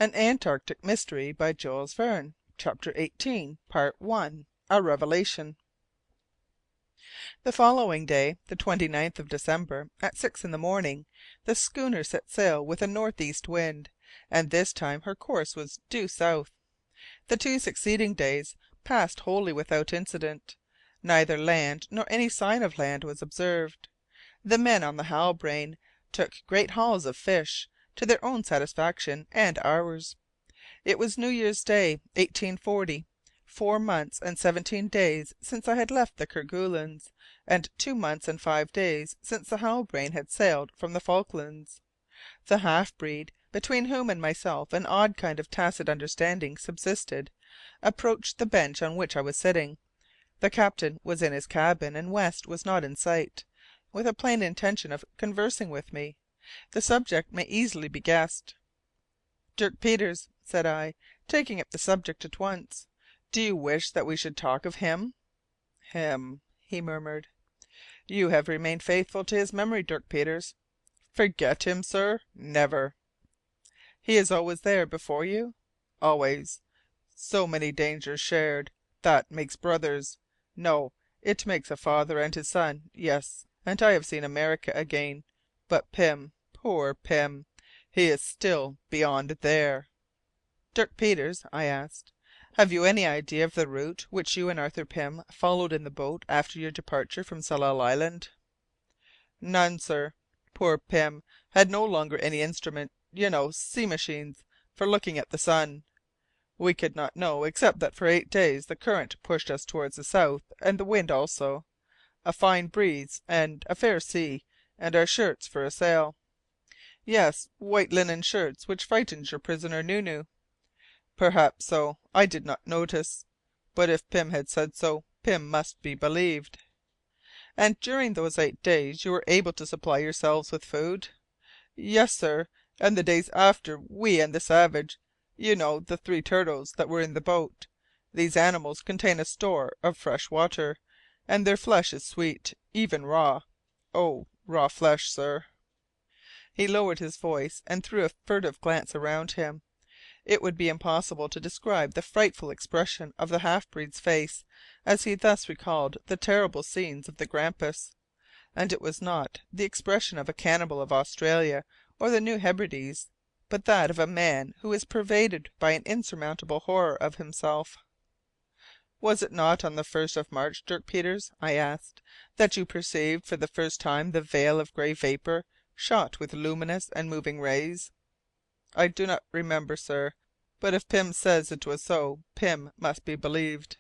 An Antarctic Mystery by Jules Verne. Chapter 18, Part 1. A Revelation. The following day, the 29th of December, at 6 in the morning, the schooner set sail with a north-east wind, and this time her course was due south. The 2 succeeding days passed wholly without incident. Neither land nor any sign of land was observed. The men on the Halbrane took great hauls of fish, to their own satisfaction and ours. It was New Year's Day, 1840, 4 months and 17 days since I had left the Kerguelens, and 2 months and 5 days since the Halbrane had sailed from the Falklands. The half-breed, between whom and myself an odd kind of tacit understanding subsisted, approached the bench on which I was sitting. The captain was in his cabin, and West was not in sight, with a plain intention of conversing with me. The subject may easily be guessed. "Dirk Peters," said I, taking up the subject at once, "do you wish that we should talk of him?" "Him," he murmured. "You have remained faithful to his memory, Dirk Peters." "Forget him, sir? Never!" "He is always there before you?" "Always. So many dangers shared, that makes brothers. No, it makes a father and his son. Yes, and I have seen America again. But Pym, poor Pym, he is still beyond there." "Dirk Peters," I asked, "have you any idea of the route which you and Arthur Pym followed in the boat after your departure from Tsalal Island?" "None, sir. Poor Pym had no longer any instrument, you know, sea machines, for looking at the sun. We could not know, except that for 8 days the current pushed us towards the south, and the wind also. A fine breeze and a fair sea, and our shirts for a sail." "Yes, white linen shirts, which frightened your prisoner Nu Nu." "Perhaps so. I did not notice. But if Pym had said so, Pym must be believed." "And during those 8 days you were able to supply yourselves with food?" "Yes, sir, and the days after we and the savage, you know, the 3 turtles that were in the boat. These animals contain a store of fresh water, and their flesh is sweet, even raw. Oh, raw flesh, sir." He lowered his voice and threw a furtive glance around him. It would be impossible to describe the frightful expression of the half breed's face as he thus recalled the terrible scenes of the Grampus. And it was not the expression of a cannibal of Australia or the New Hebrides, but that of a man who is pervaded by an insurmountable horror of himself. "Was it not on the 1st of March, Dirk Peters," I asked, "that you perceived for the first time the veil of grey vapour shot with luminous and moving rays?" "I do not remember, sir, but if Pym says it was so, Pym must be believed."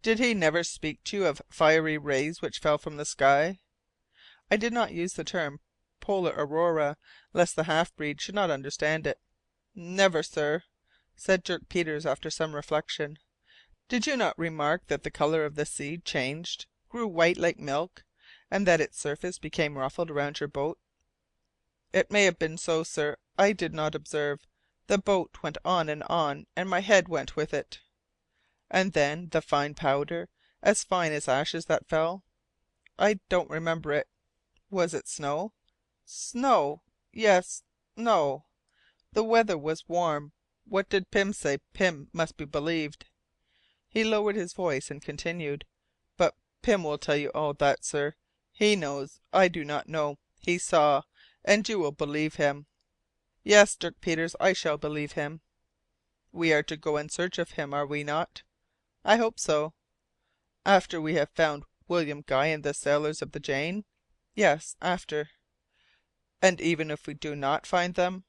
"Did he never speak to you of fiery rays which fell from the sky?" I did not use the term polar aurora, lest the half breed should not understand it. "Never, sir," said Dirk Peters after some reflection. "Did you not remark that the colour of the sea changed, grew white like milk, and that its surface became ruffled around your boat?" "It may have been so, sir. I did not observe. The boat went on, and my head went with it." "And then the fine powder, as fine as ashes, that fell?" "I don't remember it." "Was it snow?" "Snow? Yes. No. The weather was warm. What did Pym say? Pym must be believed." He lowered his voice and continued, "But Pym will tell you all that, sir. He knows. I do not know. He saw, and you will believe him." "Yes, Dirk Peters, I shall believe him." "We are to go in search of him, are we not?" "I hope so." "After we have found William Guy and the sailors of the Jane?" "Yes, after." "And even if we do not find them?"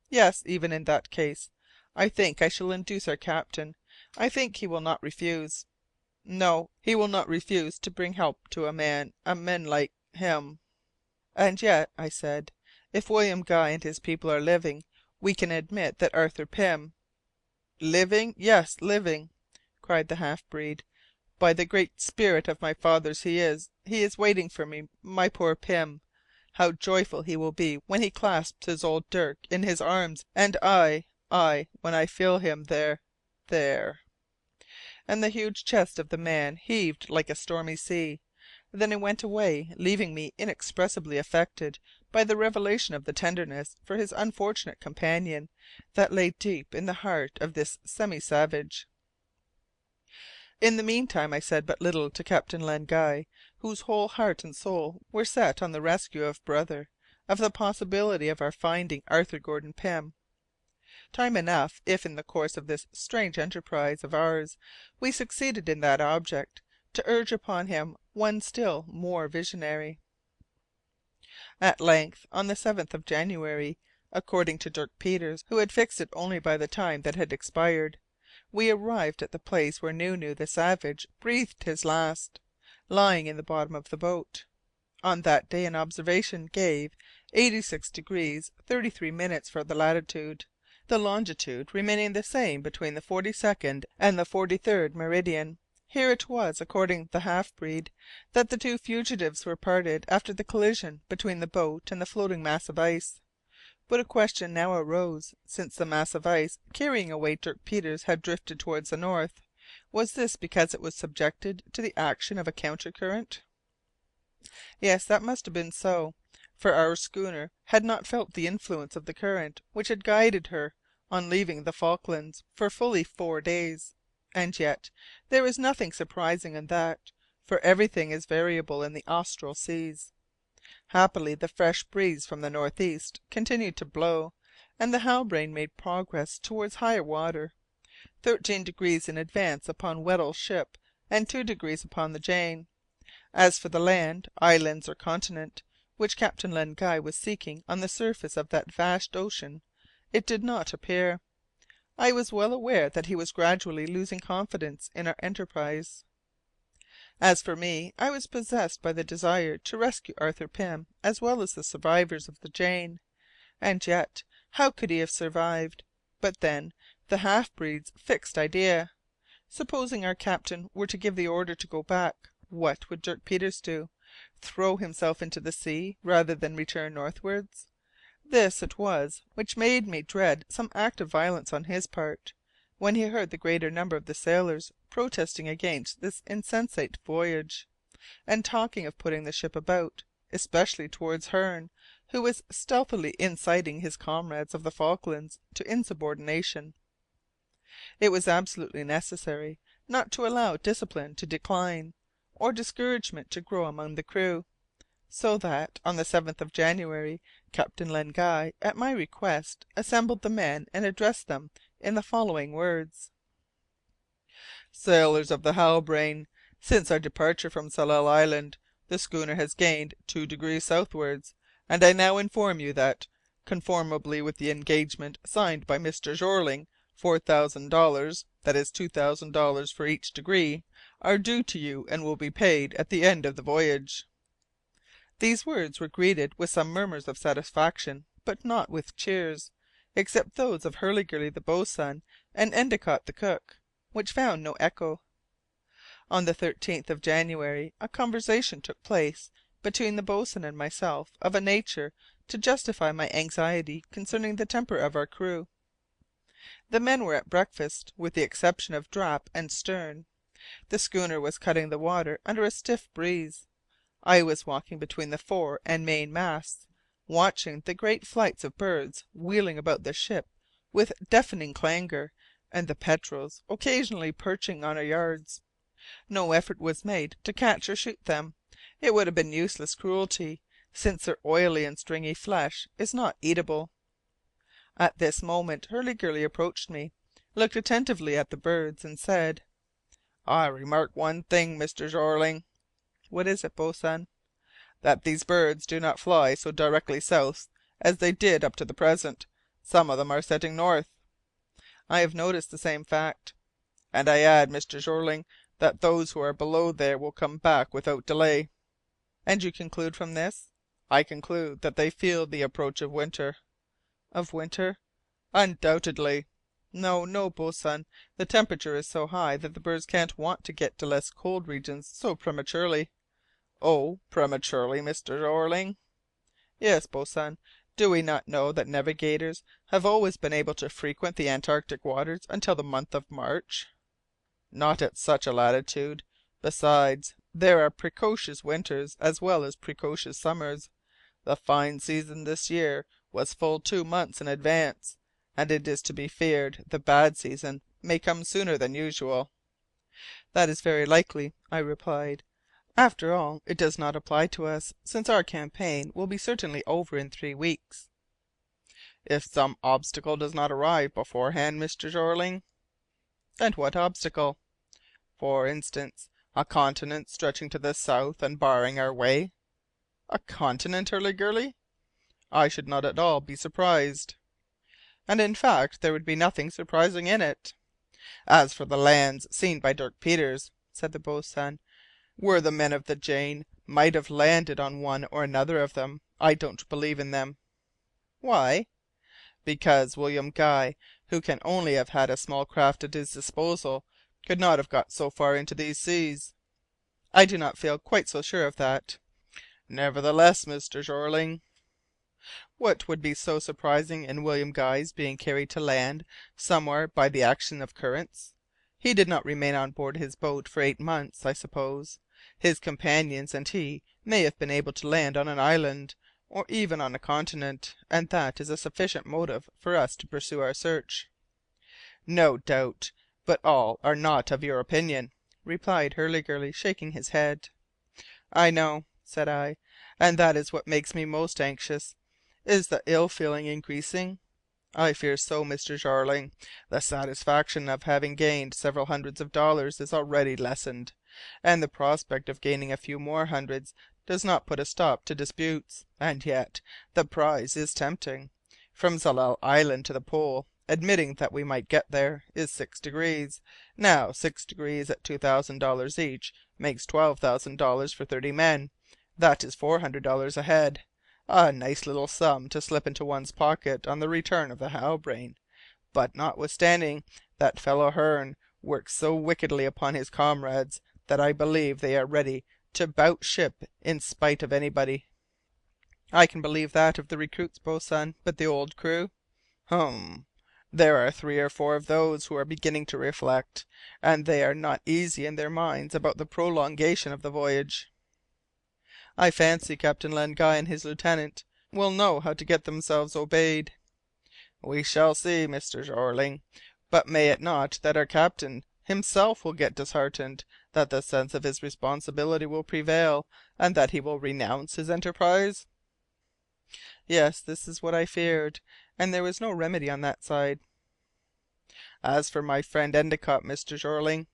"Yes, even in that case. I think I shall induce our captain. I think he will not refuse." "No, he will not refuse to bring help to a man like him." "And yet," I said, "if William Guy and his people are living, we can admit that Arthur Pym—" "Living? Yes, living!" cried the half breed. "By the Great Spirit of my fathers he is! He is waiting for me, my poor Pym! How joyful he will be when he clasps his old Dirk in his arms, and I, when I feel him there!" And the huge chest of the man heaved like a stormy sea. Then he went away, leaving me inexpressibly affected by the revelation of the tenderness for his unfortunate companion that lay deep in the heart of this semi savage. In the meantime I said but little to Captain Len Guy, whose whole heart and soul were set on the rescue of brother, of the possibility of our finding Arthur Gordon Pym. Time enough, if in the course of this strange enterprise of ours we succeeded in that object, to urge upon him one still more visionary. At length, on the 7th of January, according to Dirk Peters, who had fixed it only by the time that had expired, we arrived at the place where Nu Nu the savage breathed his last, lying in the bottom of the boat. On that day an observation gave 86° 33' for the latitude, the longitude remaining the same between the 42nd and the 43rd meridian. Here it was, according to the half breed, that the two fugitives were parted after the collision between the boat and the floating mass of ice. But a question now arose, since the mass of ice carrying away Dirk Peters had drifted towards the north, was this because it was subjected to the action of a counter current? Yes, that must have been so, for our schooner had not felt the influence of the current which had guided her on leaving the Falklands for fully 4 days. And yet there was nothing surprising in that, for everything is variable in the austral seas. Happily the fresh breeze from the northeast continued to blow, and the Halbrane made progress towards higher water, 13 degrees in advance upon Weddell's ship, and 2 degrees upon the Jane. As for the land, islands, or continent, which Captain Len Guy was seeking on the surface of that vast ocean, it did not appear. I was well aware that he was gradually losing confidence in our enterprise. As for me, I was possessed by the desire to rescue Arthur Pym as well as the survivors of the Jane. And yet, how could he have survived? But then, the half-breed's fixed idea! Supposing our captain were to give the order to go back, what would Dirk Peters do? Throw himself into the sea rather than return northwards? This it was which made me dread some act of violence on his part, when he heard the greater number of the sailors protesting against this insensate voyage, and talking of putting the ship about, especially towards Hearne, who was stealthily inciting his comrades of the Falklands to insubordination. It was absolutely necessary not to allow discipline to decline, or discouragement to grow among the crew, so that, on the 7th of January, Captain Len Guy, at my request, assembled the men and addressed them in the following words: "Sailors of the Halbrane, since our departure from Tsalal Island, the schooner has gained 2 degrees southwards, and I now inform you that, conformably with the engagement signed by Mr. Jeorling, $4,000, that is $2,000 for each degree, are due to you and will be paid at the end of the voyage." These words were greeted with some murmurs of satisfaction, but not with cheers, except those of Hurliguerly the boatswain and Endicott the cook, which found no echo. On the 13th of January a conversation took place between the boatswain and myself of a nature to justify my anxiety concerning the temper of our crew. The men were at breakfast, with the exception of Drap and Stern. The schooner was cutting the water under a stiff breeze. I was walking between the fore and main masts, watching the great flights of birds wheeling about the ship with deafening clangour, and the petrels occasionally perching on our yards. No effort was made to catch or shoot them. It would have been useless cruelty, since their oily and stringy flesh is not eatable. At this moment Hurliguerly approached me, looked attentively at the birds, and said, "I remark one thing, Mr. Jeorling." "What is it, boatswain?" "That these birds do not fly so directly south as they did up to the present. Some of them are setting north." "I have noticed the same fact." "And I add, Mr. Jeorling, that those who are below there will come back without delay." "And you conclude from this?" "I conclude that they feel the approach of winter." "Of winter?" "Undoubtedly." "No, no, boatswain, the temperature is so high that the birds can't want to get to less cold regions so prematurely." "Oh, prematurely, Mr. Jeorling?" "Yes, boatswain. Do we not know that navigators have always been able to frequent the Antarctic waters until the month of March?" "Not at such a latitude. Besides, there are precocious winters as well as precocious summers. The fine season this year was full 2 months in advance, and it is to be feared the bad season may come sooner than usual." "That is very likely," I replied. "After all, it does not apply to us, since our campaign will be certainly over in 3 weeks." "If some obstacle does not arrive beforehand, Mr. Jeorling." "And what obstacle?" "For instance, a continent stretching to the south and barring our way." "A continent, Hurliguerly?" "I should not at all be surprised." "And in fact there would be nothing surprising in it." "As for the lands seen by Dirk Peters," said the boatswain, "where the men of the Jane might have landed on one or another of them, I don't believe in them." "Why?" "Because William Guy, who can only have had a small craft at his disposal, could not have got so far into these seas." "I do not feel quite so sure of that." "Nevertheless, Mr. Jeorling." "What would be so surprising in William Guy's being carried to land somewhere by the action of currents? He did not remain on board his boat for 8 months, I suppose. His companions and he may have been able to land on an island, or even on a continent, and that is a sufficient motive for us to pursue our search." "No doubt, but all are not of your opinion," replied Hurliguerly, shaking his head. "I know," said I, "and that is what makes me most anxious. Is the ill feeling increasing?" "I fear so, Mr. Jeorling. The satisfaction of having gained several hundreds of dollars is already lessened, and the prospect of gaining a few more hundreds does not put a stop to disputes. And yet the prize is tempting. From Tsalal Island to the Pole, admitting that we might get there, is 6 degrees. Now 6 degrees at $2,000 each makes $12,000 for 30 men. That is $400 a head. A nice little sum to slip into one's pocket on the return of the Halbrane. But notwithstanding, that fellow Hearne works so wickedly upon his comrades that I believe they are ready to bout ship in spite of anybody." "I can believe that of the recruits, boatswain, but the old crew?" "Hum! There are 3 or 4 of those who are beginning to reflect, and they are not easy in their minds about the prolongation of the voyage." "I fancy Captain Len Guy and his lieutenant will know how to get themselves obeyed." "We shall see, Mr. Jeorling. But may it not that our captain himself will get disheartened, that the sense of his responsibility will prevail, and that he will renounce his enterprise?" "Yes, this is what I feared, and there was no remedy on that side." "As for my friend Endicott, Mr. Jeorling,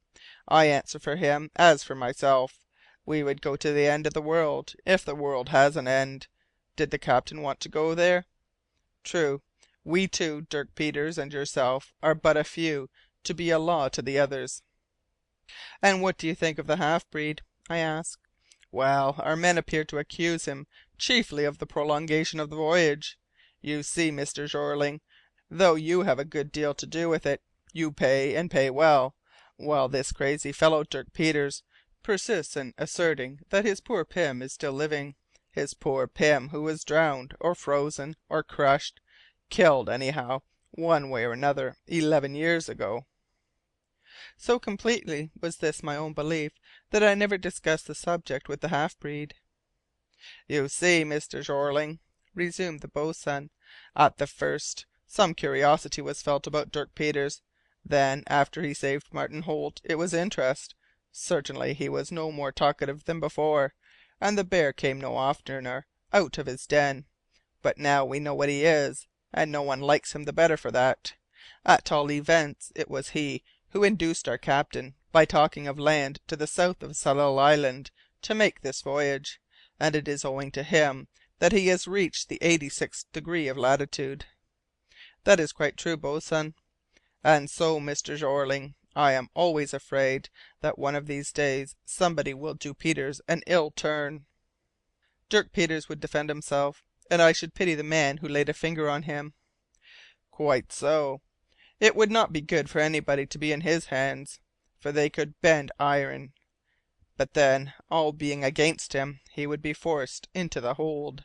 I answer for him as for myself. We would go to the end of the world, if the world has an end. Did the captain want to go there? True. We two, Dirk Peters and yourself, are but a few to be a law to the others." "And what do you think of the half breed?" I asked. "Well, our men appear to accuse him chiefly of the prolongation of the voyage. You see, Mr. Jeorling, though you have a good deal to do with it, you pay, and pay well, while this crazy fellow Dirk Peters persists in asserting that his poor Pym is still living, his poor Pym who was drowned, or frozen, or crushed, killed anyhow, one way or another, 11 years ago." So completely was this my own belief that I never discussed the subject with the half breed. "You see, Mr. Jeorling," resumed the boatswain, "at the first some curiosity was felt about Dirk Peters. Then, after he saved Martin Holt, it was interest. Certainly he was no more talkative than before, and the bear came no oftener out of his den. But now we know what he is, and no one likes him the better for that. At all events, it was he who induced our captain, by talking of land to the south of Tsalal Island, to make this voyage, and it is owing to him that he has reached the 86th degree of latitude." "That is quite true, boatswain." "And so, Mr. Jeorling, I am always afraid that one of these days somebody will do Peters an ill turn." "Dirk Peters would defend himself, and I should pity the man who laid a finger on him." "Quite so. It would not be good for anybody to be in his hands, for they could bend iron. But then, all being against him, he would be forced into the hold."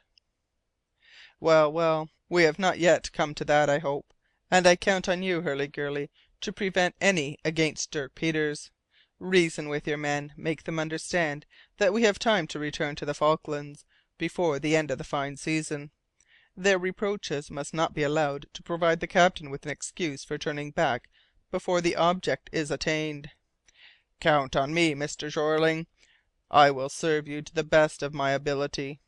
"Well, well, we have not yet come to that, I hope, and I count on you, Hurliguerly, to prevent any against Dirk Peters. Reason with your men, make them understand that we have time to return to the Falklands, before the end of the fine season. Their reproaches must not be allowed to provide the captain with an excuse for turning back before the object is attained. Count on me, Mr. Jeorling. I will serve you to the best of my ability."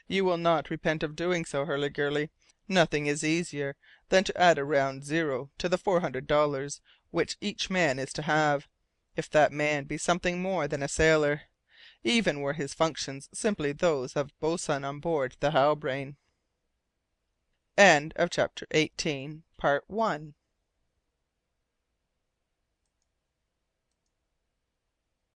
"You will not repent of doing so, Hurliguerly. Nothing is easier than to add a round zero to the $400 which each man is to have, if that man be something more than a sailor, even were his functions simply those of boatswain on board the Halbrane." CHAPTER 19.